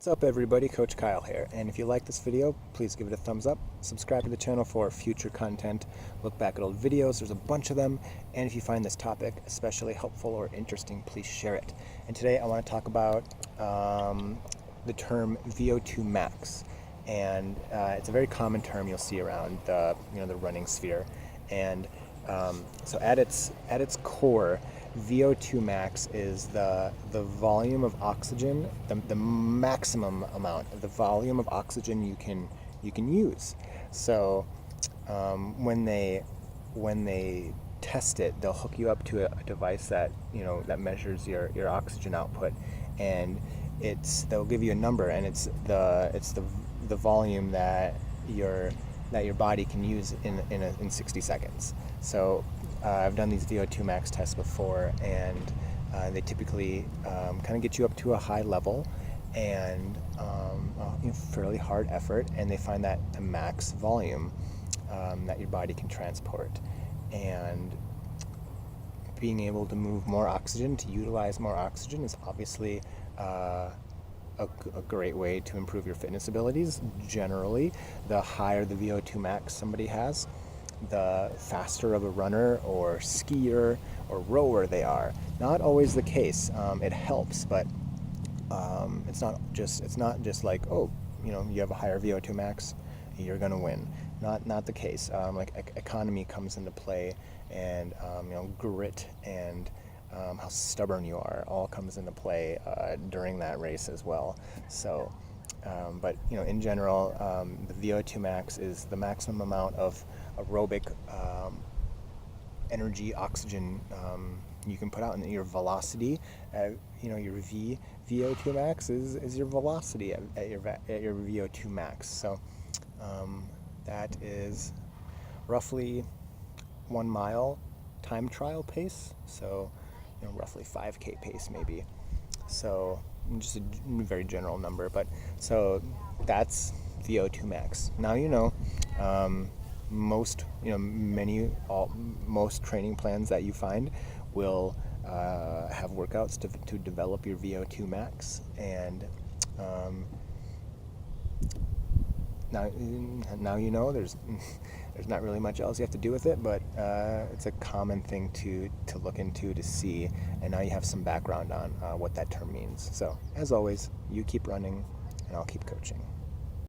What's up everybody, Coach Kyle here, and if you like this video, please give it a thumbs up, subscribe to the channel for future content, look back at old videos, there's a bunch of them, and if you find this topic especially helpful or interesting, please share it. And today I want to talk about the term VO2 max, and it's a very common term you'll see around the running sphere, and so at its core, VO2 max is the volume of oxygen, the maximum amount of the volume of oxygen you can use. So when they test it, they'll hook you up to a device that that measures your oxygen output, and they'll give you a number, and it's the volume that your body can use in 60 seconds. So I've done these VO2 max tests before, and they typically kind of get you up to a high level and fairly hard effort, and they find that the max volume that your body can transport. And being able to move more oxygen, to utilize more oxygen, is obviously a great way to improve your fitness abilities. Generally, the higher the VO2 max somebody has, the faster of a runner or skier or rower they are. Not always the case. It helps, but it's not just like, oh, you have a higher VO2 max, you're gonna win. Not the case. Like economy comes into play, and grit and how stubborn you are all comes into play during that race as well. So but in general, the VO2 max is the maximum amount of aerobic energy, oxygen you can put out, and your velocity. Your VO2 max is your velocity at your VO2 max. So that is roughly 1 mile time trial pace. So roughly 5K pace maybe. So just a very general number, but so that's VO2 max. Now most training plans that you find will have workouts to develop your VO2 max, and now there's not really much else you have to do with it, but it's a common thing to look into, to see, and now you have some background on what that term means. So as always, you keep running and I'll keep coaching.